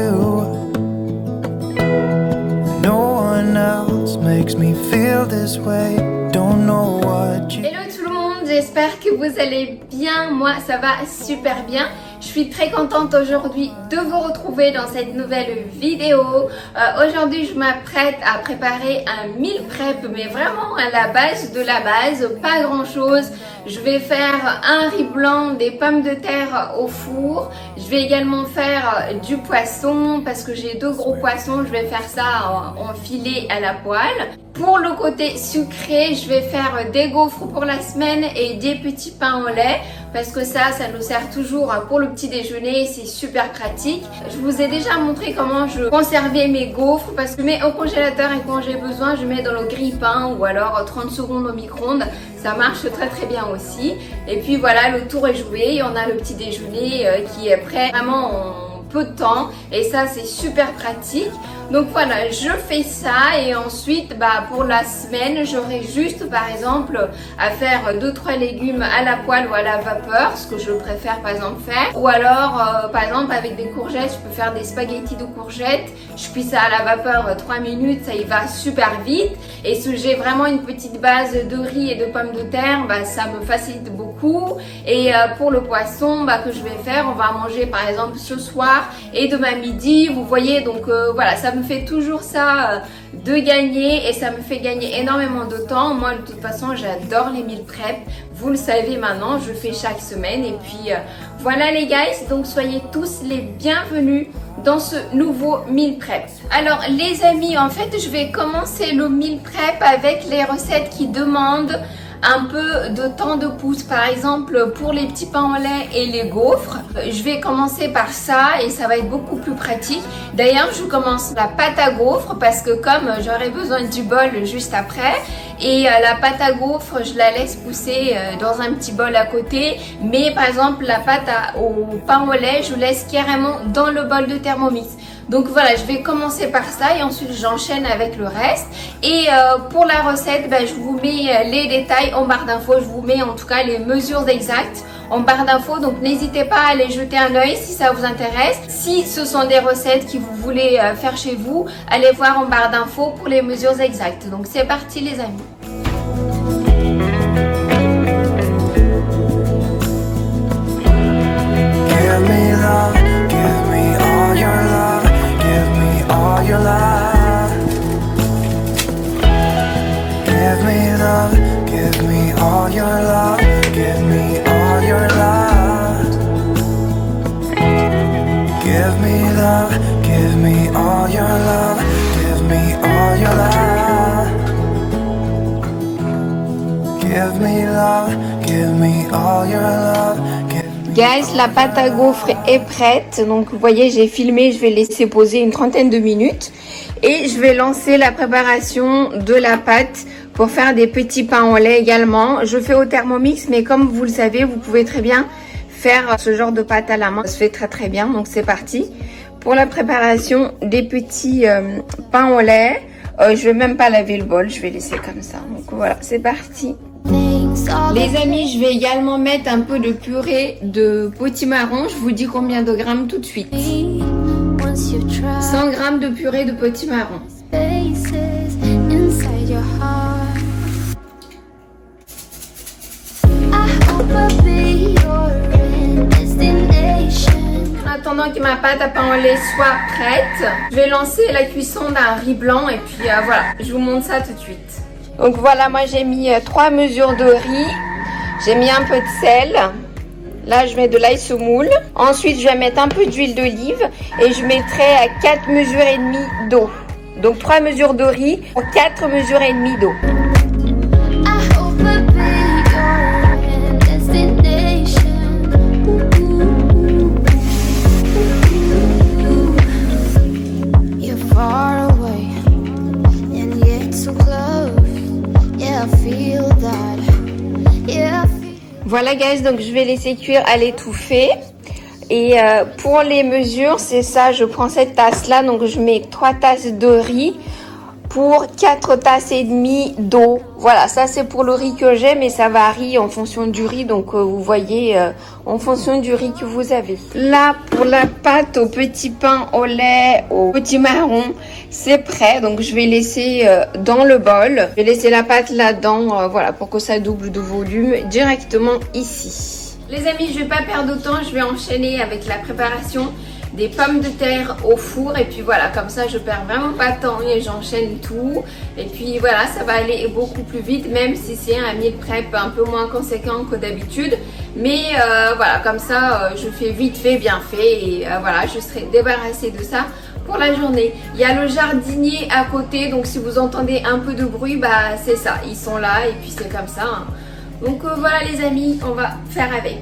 you. No one else makes me feel this way. Don't know what you... Hello tout le monde, j'espère que vous allez bien. Moi ça va super bien. Je suis très contente aujourd'hui de vous retrouver dans cette nouvelle vidéo. Aujourd'hui je m'apprête à préparer un meal prep, mais vraiment à la base de la base, pas grand chose. Je vais faire un riz blanc, des pommes de terre au four. Je vais également faire du poisson parce que j'ai deux gros poissons. Je vais faire ça en filet à la poêle. Pour le côté sucré, je vais faire des gaufres pour la semaine et des petits pains au lait parce que ça nous sert toujours pour le petit déjeuner, c'est super pratique. Je vous ai déjà montré comment je conservais mes gaufres parce que je mets au congélateur et quand j'ai besoin, je mets dans le grille-pain ou alors 30 secondes au micro-ondes. Ça marche très bien aussi. Et puis voilà, le tour est joué et on a le petit déjeuner qui est prêt vraiment en peu de temps et ça c'est super pratique. Donc voilà, je fais ça et ensuite pour la semaine j'aurai juste par exemple à faire 2-3 légumes à la poêle ou à la vapeur, ce que je préfère par exemple faire, ou alors par exemple avec des courgettes, je peux faire des spaghettis de courgettes, je cuis ça à la vapeur 3 minutes, ça y va super vite. Et si j'ai vraiment une petite base de riz et de pommes de terre, ça me facilite beaucoup. Et pour le poisson que je vais faire, on va manger par exemple ce soir et demain midi, vous voyez, donc voilà, ça me fait toujours ça de gagner et ça me fait gagner énormément de temps. Moi de toute façon j'adore les meal prep, vous le savez maintenant, je fais chaque semaine. Et puis voilà les guys, donc soyez tous les bienvenus dans ce nouveau meal prep. Alors les amis, en fait je vais commencer le meal prep avec les recettes qui demandent un peu de temps de pouce. Par exemple pour les petits pains au lait et les gaufres, je vais commencer par ça et ça va être beaucoup plus pratique. D'ailleurs je commence la pâte à gaufres parce que comme j'aurai besoin du bol juste après, et la pâte à gaufres je la laisse pousser dans un petit bol à côté, mais par exemple la pâte au pain au lait je laisse carrément dans le bol de Thermomix. Donc voilà, je vais commencer par ça et ensuite j'enchaîne avec le reste. Et pour la recette, je vous mets les détails en barre d'infos. Je vous mets en tout cas les mesures exactes en barre d'infos. Donc n'hésitez pas à aller jeter un œil si ça vous intéresse. Si ce sont des recettes que vous voulez faire chez vous, allez voir en barre d'infos pour les mesures exactes. Donc c'est parti les amis. Your love, give me love, give me all your love, give me all your love, give me love, give me all your love, give me all your love, give me love, give me all your love. Guys, la pâte à gaufres est prête. Donc vous voyez, j'ai filmé, je vais laisser poser une trentaine de minutes. Et je vais lancer la préparation de la pâte pour faire des petits pains au lait également. Je fais au Thermomix, mais comme vous le savez, vous pouvez très bien faire ce genre de pâte à la main. Ça se fait très bien, donc c'est parti. Pour la préparation des petits pains au lait, je vais même pas laver le bol, je vais laisser comme ça. Donc voilà, c'est parti. Les amis, je vais également mettre un peu de purée de potimarron. Je vous dis combien de grammes tout de suite. 100 grammes de purée de potimarron. En attendant que ma pâte à pain au lait soit prête, je vais lancer la cuisson d'un riz blanc et puis voilà, je vous montre ça tout de suite. Donc voilà, moi j'ai mis 3 mesures de riz, j'ai mis un peu de sel, là je mets de l'ail semoule, ensuite je vais mettre un peu d'huile d'olive et je mettrai à 4 mesures et demie d'eau. Donc 3 mesures de riz pour 4 mesures et demie d'eau. Voilà guys, donc je vais laisser cuire à l'étouffée. Et pour les mesures, c'est ça, je prends cette tasse là, donc je mets 3 tasses de riz pour 4 tasses et demie d'eau. Voilà, ça c'est pour le riz que j'ai, mais ça varie en fonction du riz. Donc vous voyez, en fonction du riz que vous avez. Là, pour la pâte au petit pain au lait, au petit marron, c'est prêt. Donc je vais laisser dans le bol. Je vais laisser la pâte là-dedans, voilà, pour que ça double de volume directement ici. Les amis, je vais pas perdre de temps. Je vais enchaîner avec la préparation des pommes de terre au four, et puis voilà, comme ça je perds vraiment pas de temps et j'enchaîne tout, et puis voilà, ça va aller beaucoup plus vite, même si c'est un meal prep un peu moins conséquent que d'habitude, mais voilà, comme ça je fais vite fait, bien fait, et voilà, je serai débarrassée de ça pour la journée. Il y a le jardinier à côté, donc si vous entendez un peu de bruit, bah c'est ça, ils sont là, et puis c'est comme ça, hein. Donc voilà les amis, on va faire avec.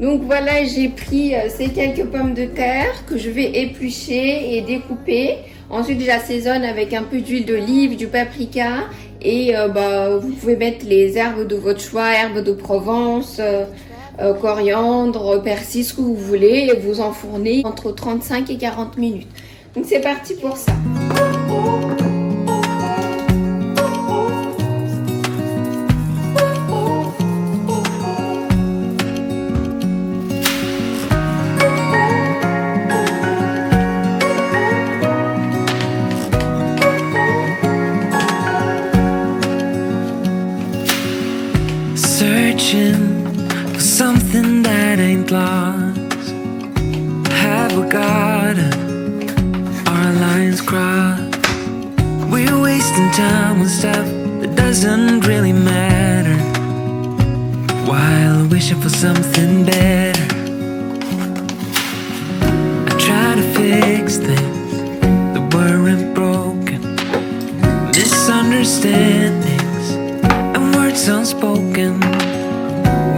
Donc voilà, j'ai pris ces quelques pommes de terre que je vais éplucher et découper. Ensuite, j'assaisonne avec un peu d'huile d'olive, du paprika, et vous pouvez mettre les herbes de votre choix, herbes de Provence, coriandre, persil, ce que vous voulez, et vous enfournez entre 35 et 40 minutes. Donc c'est parti pour ça. Searching for something that ain't lost. Have we got our lines crossed? We're wasting time on stuff that doesn't really matter, while wishing for something better. I try to fix things that weren't broken, misunderstandings and words unspoken.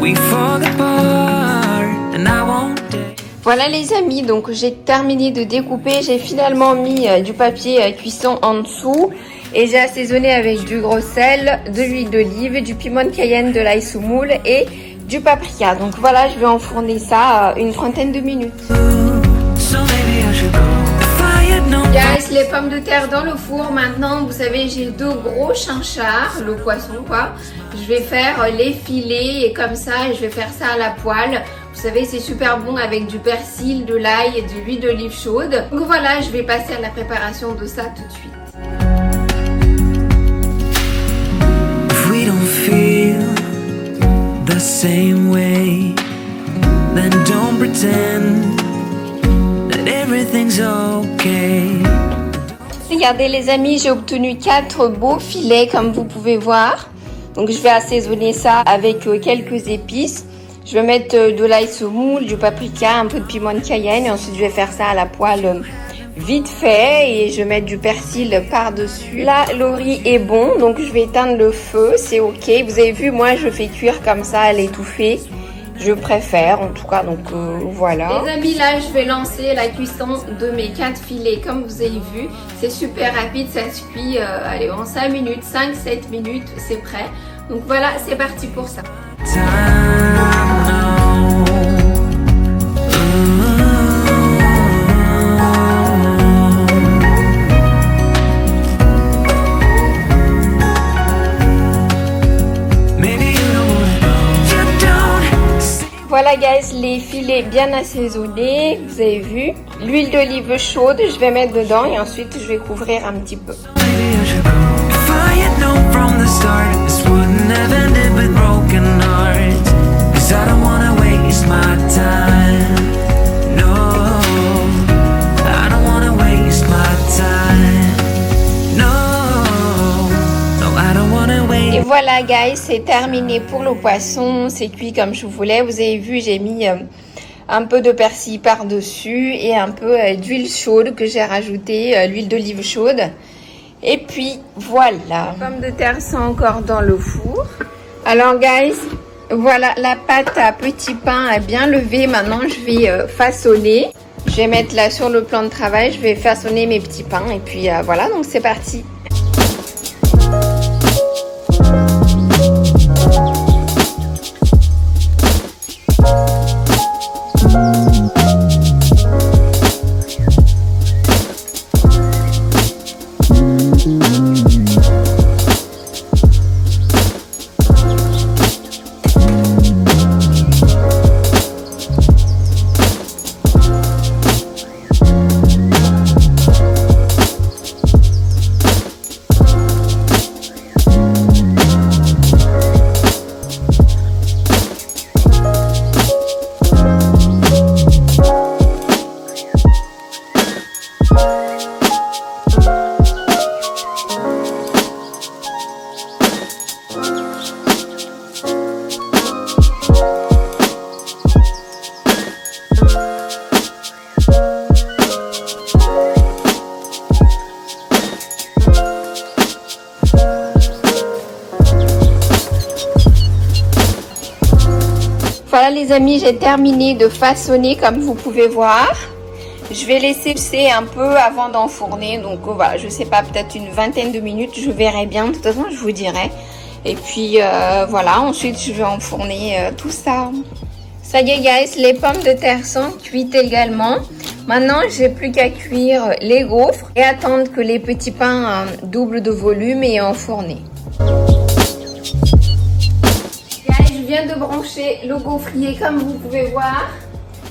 We fall apart and I won't dare. Voilà les amis, donc j'ai terminé de découper, j'ai finalement mis du papier cuisson en dessous et j'ai assaisonné avec du gros sel, de l'huile d'olive, du piment de Cayenne, de l'ail semoule et du paprika. Donc voilà, je vais enfourner ça une trentaine de minutes. So maybe I should go. If I had known. Guys, les pommes de terre dans le four. Maintenant, vous savez, j'ai 2 gros chinchards, le poisson quoi. Je vais faire les filets et comme ça, je vais faire ça à la poêle. Vous savez, c'est super bon avec du persil, de l'ail et de l'huile d'olive chaude. Donc voilà, je vais passer à la préparation de ça tout de suite. If we don't feel the same way, then don't pretend that everything's okay. Regardez les amis, j'ai obtenu 4 beaux filets comme vous pouvez voir. Donc je vais assaisonner ça avec quelques épices. Je vais mettre de l'ail semoule, du paprika, un peu de piment de Cayenne et ensuite je vais faire ça à la poêle vite fait et je vais mettre du persil par-dessus. Là, le riz est bon, donc je vais éteindre le feu, c'est ok. Vous avez vu, moi je fais cuire comme ça à l'étouffée. Je préfère en tout cas, donc voilà. Les amis, là je vais lancer la cuisson de mes 4 filets comme vous avez vu. C'est super rapide, ça se cuit allez, en 5 minutes, 5-7 minutes, c'est prêt. Donc voilà, c'est parti pour ça. Voilà guys, les filets bien assaisonnés, vous avez vu. L'huile d'olive chaude, je vais mettre dedans et ensuite je vais couvrir un petit peu. Et voilà guys, c'est terminé pour le poisson, c'est cuit comme je voulais. Vous avez vu, j'ai mis un peu de persil par-dessus et un peu d'huile chaude que j'ai rajouté, l'huile d'olive chaude. Et puis voilà, les pommes de terre sont encore dans le four. Alors guys, voilà la pâte à petit pain est bien levée. Maintenant je vais façonner. Je vais mettre là sur le plan de travail, je vais façonner mes petits pains et puis voilà, donc c'est parti. Voilà les amis, j'ai terminé de façonner comme vous pouvez voir. Je vais laisser pousser un peu avant d'enfourner. Donc voilà, je sais pas, peut-être une vingtaine de minutes, je verrai bien. De toute façon, je vous dirai. Et puis voilà, ensuite je vais enfourner tout ça. Ça y est guys, les pommes de terre sont cuites également. Maintenant, j'ai plus qu'à cuire les gaufres et attendre que les petits pains doublent de volume et enfourner. Je viens de brancher le gaufrier comme vous pouvez voir.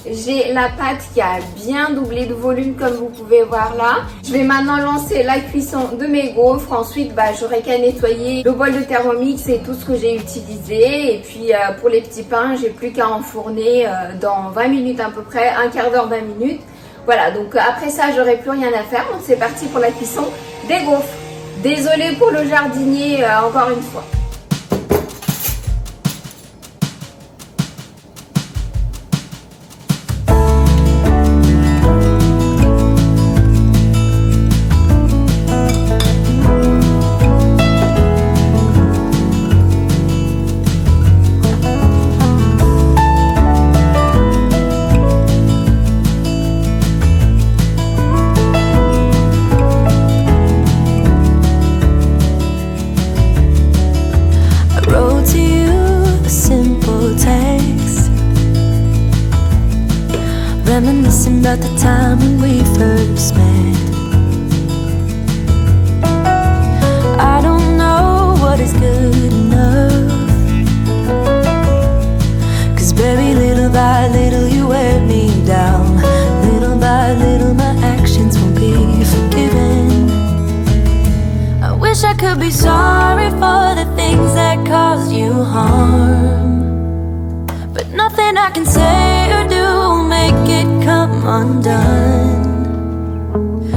J'ai la pâte qui a bien doublé de volume comme vous pouvez voir là. Je vais maintenant lancer la cuisson de mes gaufres. Ensuite, j'aurai qu'à nettoyer le bol de Thermomix et tout ce que j'ai utilisé. Et puis pour les petits pains, j'ai plus qu'à enfourner dans 20 minutes à peu près, un quart d'heure, 20 minutes. Voilà, donc après ça, j'aurai plus rien à faire. Donc c'est parti pour la cuisson des gaufres. Désolée pour le jardinier encore une fois. Reminiscing about the time when we first met. I don't know what is good enough, 'cause baby, little by little you wear me down. Little by little my actions won't be forgiven. I wish I could be sorry for the things that caused you harm, but nothing I can say or do will make it come undone.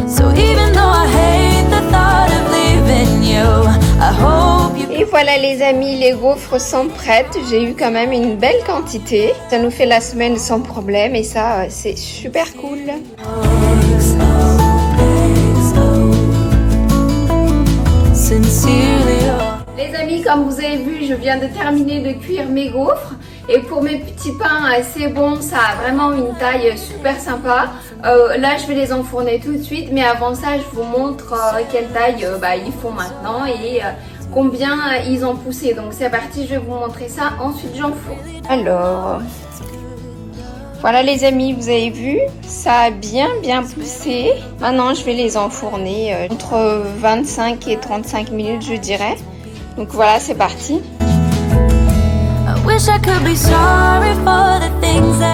So even though I hate the thought of leaving you, I hope you... Et voilà les amis, les gaufres sont prêtes. J'ai eu quand même une belle quantité. Ça nous fait la semaine sans problème et ça c'est super cool. Les amis, comme vous avez vu, je viens de terminer de cuire mes gaufres. Et pour mes petits pains, c'est bon, ça a vraiment une taille super sympa. Là, je vais les enfourner tout de suite. Mais avant ça, je vous montre quelle taille ils font maintenant et combien ils ont poussé. Donc c'est parti, je vais vous montrer ça. Ensuite, j'enfourne. Alors, voilà les amis, vous avez vu, ça a bien poussé. Maintenant, je vais les enfourner entre 25 et 35 minutes, je dirais. Donc voilà, c'est parti.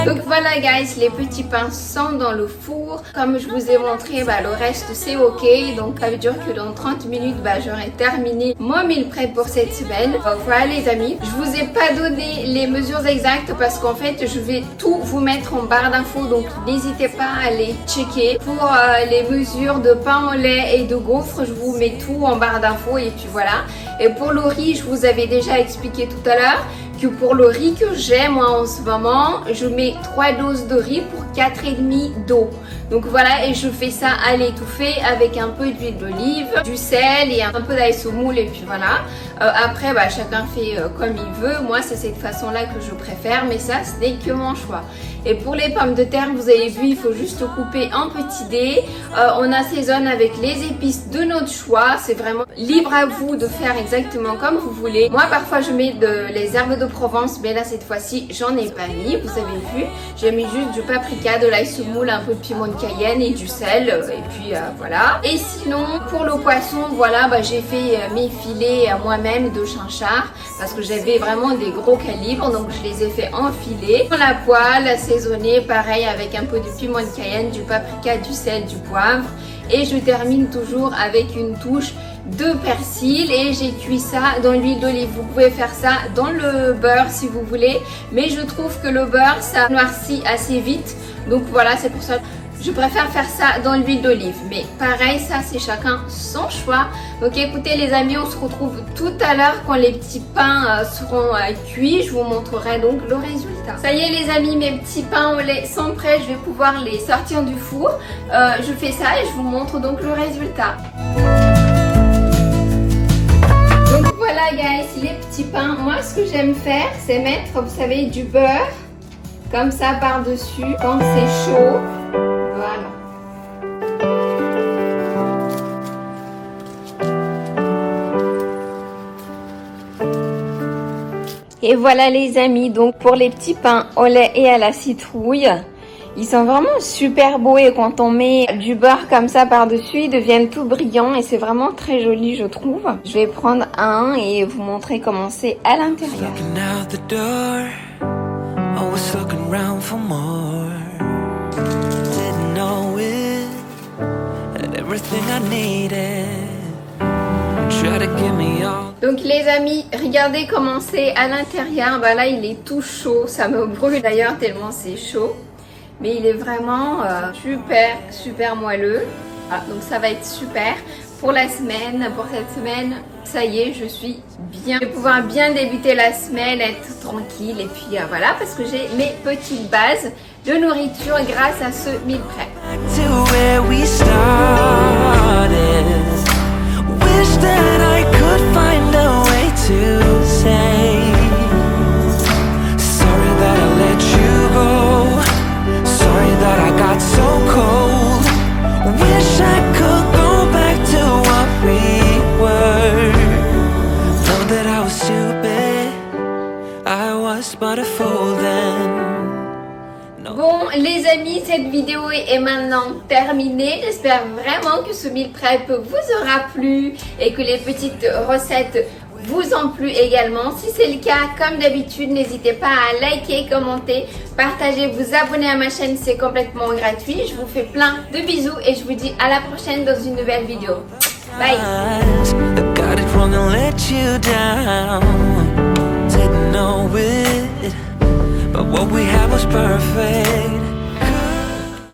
Donc voilà guys, les petits pains sont dans le four. Comme je vous ai montré, le reste c'est ok. Donc ça veut dire que dans 30 minutes, j'aurai terminé mon meal prep pour cette semaine. Voilà les amis, je vous ai pas donné les mesures exactes parce qu'en fait je vais tout vous mettre en barre d'infos. Donc n'hésitez pas à les checker. Pour les mesures de pain au lait et de gaufres, je vous mets tout en barre d'infos et puis voilà. Et pour le riz, je vous avais déjà expliqué tout à l'heure que pour le riz que j'ai moi en ce moment, je mets 3 doses de riz pour 4,5 d'eau. Donc voilà, et je fais ça à l'étouffer avec un peu d'huile d'olive, du sel et un peu d'ail semoule et puis voilà. Après, chacun fait comme il veut. Moi, c'est cette façon-là que je préfère, mais ça, ce n'est que mon choix. Et pour les pommes de terre, vous avez vu, il faut juste couper en petits dés. On assaisonne avec les épices de notre choix. C'est vraiment libre à vous de faire exactement comme vous voulez. Moi, parfois, je mets les herbes de Provence, mais là, cette fois-ci, j'en ai pas mis. Vous avez vu, j'ai mis juste du paprika, de l'ail semoule, un peu de piment de Cayenne et du sel. Et puis, voilà. Et sinon, pour le poisson, voilà, j'ai fait mes filets moi-même de chinchard parce que j'avais vraiment des gros calibres. Donc, je les ai fait en filets. Dans la poêle, assaisonné pareil avec un peu de piment de Cayenne, du paprika, du sel, du poivre et je termine toujours avec une touche de persil et j'ai cuit ça dans l'huile d'olive. Vous pouvez faire ça dans le beurre si vous voulez, mais je trouve que le beurre ça noircit assez vite, donc voilà, c'est pour ça que je préfère faire ça dans l'huile d'olive. Mais pareil, ça c'est chacun son choix. Donc écoutez les amis, on se retrouve tout à l'heure quand les petits pains seront cuits. Je vous montrerai donc le résultat. Ça y est les amis, mes petits pains au lait sont prêts. Je vais pouvoir les sortir du four. Je fais ça et je vous montre donc le résultat. Donc voilà guys, les petits pains. Moi ce que j'aime faire, c'est mettre, vous savez, du beurre comme ça par-dessus quand c'est chaud. Voilà. Et voilà les amis, donc pour les petits pains au lait et à la citrouille, ils sont vraiment super beaux et quand on met du beurre comme ça par-dessus, ils deviennent tout brillants et c'est vraiment très joli je trouve. Je vais prendre un et vous montrer comment c'est à l'intérieur. Donc les amis, regardez comment c'est à l'intérieur. Bah là il est tout chaud, ça me brûle d'ailleurs tellement c'est chaud. Mais il est vraiment super moelleux. Ah, donc ça va être super pour la semaine. Pour cette semaine, ça y est, je suis bien. Je vais pouvoir bien débuter la semaine, être tranquille. Et puis voilà, parce que j'ai mes petites bases de nourriture grâce à ce meal prep. Wish that I could find a way to say sorry that I let you go, sorry that I got so cold. Wish I could go back to what we were. Know that I was stupid, I was but a fool then. Bon les amis, cette vidéo est maintenant terminée. J'espère vraiment que ce meal prep vous aura plu et que les petites recettes vous ont plu également. Si c'est le cas, comme d'habitude, n'hésitez pas à liker, commenter, partager, vous abonner à ma chaîne, c'est complètement gratuit. Je vous fais plein de bisous et je vous dis à la prochaine dans une nouvelle vidéo. Bye. But what we had was perfect.